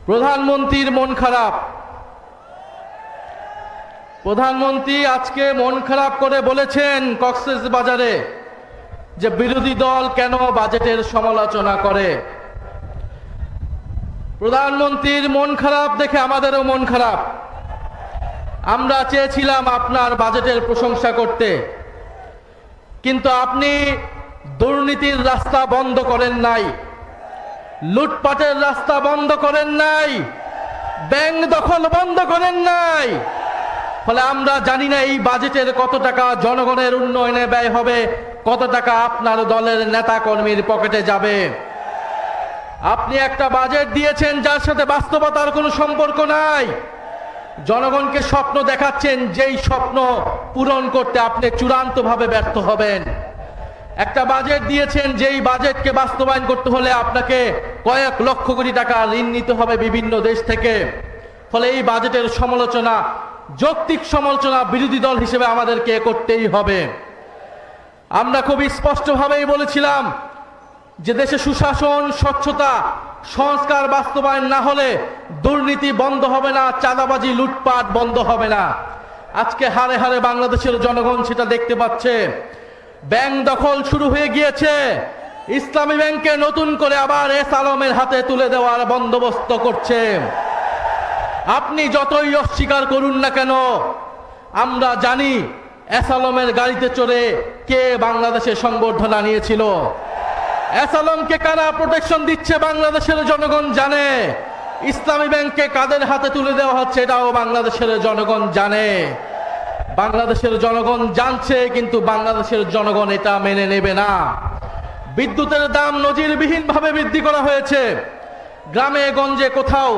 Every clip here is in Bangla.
প্রধানমন্ত্রীর মন খারাপ। প্রধানমন্ত্রী আজকে মন খারাপ করে বলেছেন কক্সবাজারে যে বিরোধী দল কেন বাজেটের সমালোচনা করে। প্রধানমন্ত্রীর মন খারাপ দেখে আমাদেরও মন খারাপ। আমরা চেয়েছিলাম আপনার বাজেটের প্রশংসা করতে, কিন্তু আপনি দুর্নীতির রাস্তা বন্ধ করেন নাই, লুটপাটের রাস্তা বন্ধ করেন নাই, ব্যাংক দখল বন্ধ করেন নাই। ফলে আমরা জানি না এই বাজেটের কত টাকা জনগণের উন্নয়নে ব্যয় হবে, কত টাকা আপনার দলের নেতা কর্মীর পকেটে যাবে। আপনি একটা বাজেট দিয়েছেন যার সাথে বাস্তবতার কোনো সম্পর্ক নাই। জনগণকে স্বপ্ন দেখাচ্ছেন, যেই স্বপ্ন পূরণ করতে আপনি চূড়ান্তভাবে ব্যর্থ হবেন। একটা বাজেট দিয়েছেন যেই বাজেটকে বাস্তবায়ন করতে হলে আপনাকে কয়েক লক্ষ কোটি টাকা ঋণ নিতে হবে বিভিন্ন দেশ থেকে। ফলে এই বাজেটের সমালোচনা, যৌক্তিক সমালোচনা বিরোধী দল হিসেবে আমাদেরকে করতেই হবে। আমরা খুব স্পষ্টভাবেই বলেছিলাম যে দেশে সুশাসন, স্বচ্ছতা, সংস্কার বাস্তবায়ন না হলে দুর্নীতি বন্ধ হবে না, চাঁদাবাজি, লুটপাট বন্ধ হবে না। আজকে হারে হারে বাংলাদেশের জনগণ সেটা দেখতে পাচ্ছে। ব্যাংক দখল শুরু হয়ে গিয়েছে। ইসলামী ব্যাংকে নতুন করে আবার এস আলমের হাতে তুলে দেওয়ার বন্দোবস্ত করছে। আপনি যতই অস্বীকার করুন না কেন, আমরা জানি এস আলমের গাড়িতে চড়ে কে বাংলাদেশের সংবর্ধনা নিয়েছিল। এস আলমকে কারা প্রোটেকশন দিচ্ছে বাংলাদেশের জনগণ জানে। ইসলামী ব্যাংককে কাদের হাতে তুলে দেওয়া হচ্ছে এটাও বাংলাদেশের জনগণ জানে। বাংলাদেশের জনগণ জানছে, কিন্তু বাংলাদেশের জনগণ এটা মেনে নেবে না। বিদ্যুতের দাম নজিরবিহীনভাবে বৃদ্ধি করা হয়েছে। গ্রামে গঞ্জে কোথাও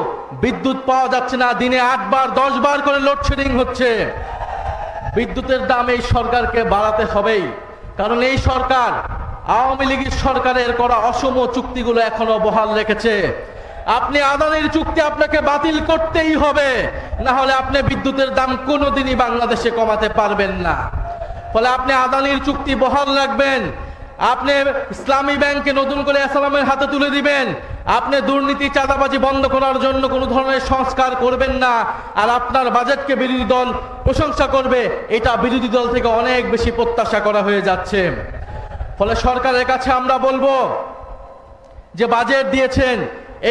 বিদ্যুৎ পাওয়া যাচ্ছে না, দিনে 8 বার 10 বার করে লোডশেডিং হচ্ছে। বিদ্যুতের দাম এই সরকারকে বাড়াতে হবেই, কারণ এই সরকার আওয়ামী লীগের সরকারের করা অসম চুক্তিগুলো এখনো বহাল রেখেছে। আপনি আদানির চুক্তি আপনাকে বাতিল করতেই হবে, না হলে আপনি বিদ্যুতের দাম কোনোদিনই বাংলাদেশে কমাতে পারবেন না। ফলে আপনি আদানির চুক্তি বহাল রাখবেন, আপনি ইসলামী ব্যাংকে নতুন করে ইসলামের হাতে তুলে দিবেন, আপনি দুর্নীতি, চাঁদাবাজি বন্ধ করার জন্য কোনো ধরনের সংস্কার করবেন না, আর আপনার বাজেটকে বিরোধী দল প্রশংসা করবে, এটা বিরোধী দল থেকে অনেক বেশি প্রত্যাশা করা হয়ে যাচ্ছে। ফলে সরকারের কাছে আমরা বলবো যে বাজেট দিয়েছেন,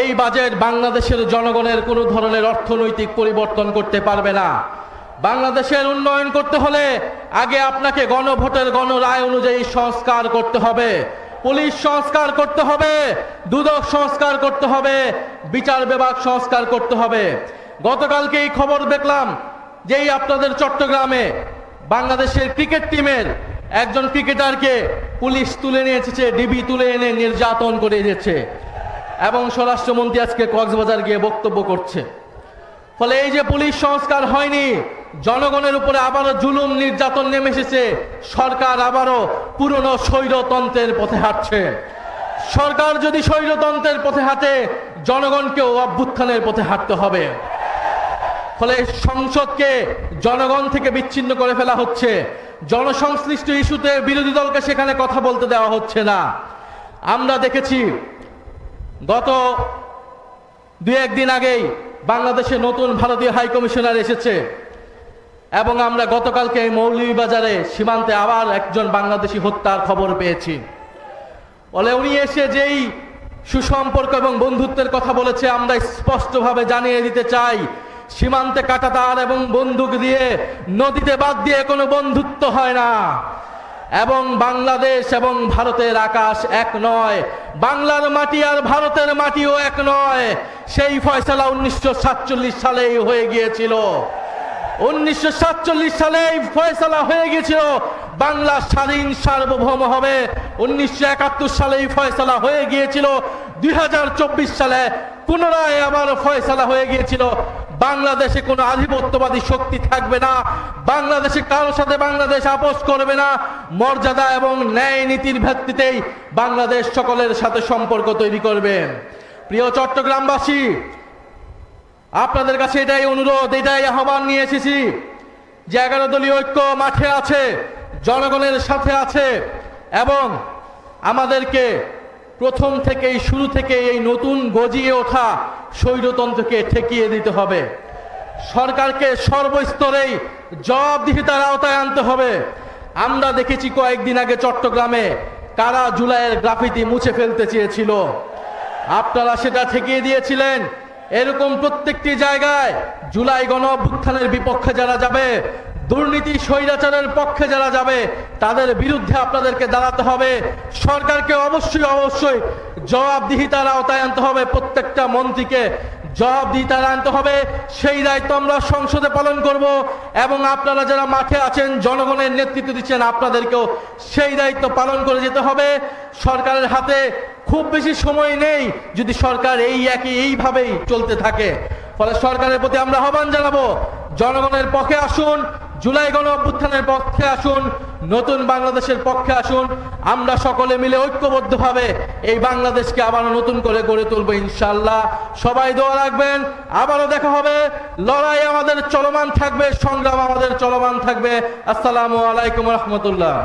এই বাজেট বাংলাদেশের জনগণের কোনো ধরনের অর্থনৈতিক পরিবর্তন করতে পারবে না। বাংলাদেশের উন্নয়ন করতে হলে আগে আপনাকে গণভোটের গণরায় অনুযায়ী সংস্কার করতে হবে, পুলিশ সংস্কার করতে হবে, দুদক সংস্কার করতে হবে, বিচার বিভাগ সংস্কার করতে হবে। গতকালকে এই খবর দেখলাম যেই আপনাদের চট্টগ্রামে বাংলাদেশের ক্রিকেট টিমের একজন ক্রিকেটারকে পুলিশ তুলে নিয়ে এসেছে, ডিবি তুলে এনে নির্যাতন করে দিয়েছে, এবং স্বরাষ্ট্রমন্ত্রী আজকে কক্সবাজার গিয়ে বক্তব্য করছে। ফলে এই যে পুলিশ সংস্কার হয়নি, জনগণের উপরে আবারও জুলুম নির্যাতন নেমে এসেছে। সরকার আবারও পুরনো স্বৈরতন্ত্রের পথে হাঁটছে। সরকার যদি স্বৈরতন্ত্রের পথে হাঁটে, জনগণকেও অভ্যুত্থানের পথে হাঁটতে হবে। ফলে সংসদকে জনগণ থেকে বিচ্ছিন্ন করে ফেলা হচ্ছে। জনসংশ্লিষ্ট ইস্যুতে বিরোধী দলকে সেখানে কথা বলতে দেওয়া হচ্ছে না। আমরা দেখেছি গত 2-1 দিন আগেই বাংলাদেশে নতুন ভারতীয় হাই কমিশনার এসেছে, এবং আমরা গতকালকে মৌলভীবাজারে সীমান্তে আবার একজন বাংলাদেশি হত্যার খবর পেয়েছি। বলে উনি এসে যেই সুসম্পর্ক এবং বন্ধুত্বের কথা বলেছে, আমরা স্পষ্টভাবে জানিয়ে দিতে চাই, সীমান্তে কাঁটাতার এবং বন্দুক দিয়ে, নদীতে বাদ দিয়ে কোনো বন্ধুত্ব হয় না। এবং বাংলাদেশ এবং ভারতের আকাশ এক নয়, বাংলার মাটি আর ভারতের মাটিও এক নয়। সেই ফয়সালা 1947 সালেই হয়ে গিয়েছিল। 1947 সালে এই ফয়সালা হয়ে গিয়েছিল বাংলা স্বাধীন সার্বভৌম হবে। 1971 সালে এই ফয়সালা হয়ে গিয়েছিল। 2024 সালে পুনরায় আবার ফয়সালা হয়ে গিয়েছিল বাংলাদেশে কোনো আধিপত্যবাদী শক্তি থাকবে না, বাংলাদেশে কারোর সাথে বাংলাদেশ আপোষ করবে না। মর্যাদা এবং ন্যায় নীতির ভিত্তিতেই বাংলাদেশ সকলের সাথে সম্পর্ক তৈরি করবে। প্রিয় চট্টগ্রামবাসী, আপনাদের কাছে এটাই অনুরোধ, এটাই আহ্বান নিয়ে এসেছি যে 11 দলীয় ঐক্য মাঠে আছে, জনগণের সাথে আছে, এবং আমাদেরকে প্রথম থেকেই শুরু থেকে এই নতুন গজিয়ে ওঠা স্বৈরতন্ত্রকে ঠেকিয়ে দিতে হবে। সরকারকে সর্বস্তরেই জবাবদিহিতার আওতায় আনতে হবে। আমরা দেখেছি কয়েকদিন আগে চট্টগ্রামে কারা জুলাইয়ের গ্রাফিতি মুছে ফেলতে চেয়েছিল, আপনারা সেটা ঠেকিয়ে দিয়েছিলেন। এরকম প্রত্যেকটি জায়গায় জুলাই গণ অভ্যুত্থানের বিপক্ষে যারা যাবে, দুর্নীতি স্বৈরাচারের পক্ষে যারা যাবে, তাদের বিরুদ্ধে আপনাদেরকে দাঁড়াতে হবে। সরকারকে অবশ্যই জবাবদিহিতার আওতায় আনতে হবে। প্রত্যেকটা মন্ত্রীকে জবাবদিহিতার আনতে হবে। সেই দায়িত্ব আমরা সংসদে পালন করব এবং আপনারা যারা মাঠে আছেন, জনগণের নেতৃত্ব দিচ্ছেন, আপনাদেরকেও সেই দায়িত্ব পালন করে যেতে হবে। সরকারের হাতে খুব বেশি সময় নেই যদি সরকার এইভাবেই চলতে থাকে। ফলে সরকারের প্রতি আমরা আহ্বান জানাবো, জনগণের পক্ষে আসুন, জুলাই গণ অভ্যুত্থানের পক্ষে আসুন, নতুন বাংলাদেশের পক্ষে আসুন। আমরা সকলে মিলে ঐক্যবদ্ধভাবে এই বাংলাদেশকে আবারও নতুন করে গড়ে তুলবো ইনশাআল্লাহ। সবাই দোয়া রাখবেন। আবারও দেখা হবে। লড়াই আমাদের চলমান থাকবে, সংগ্রাম আমাদের চলমান থাকবে। আসসালামু আলাইকুম রহমতুল্লাহ।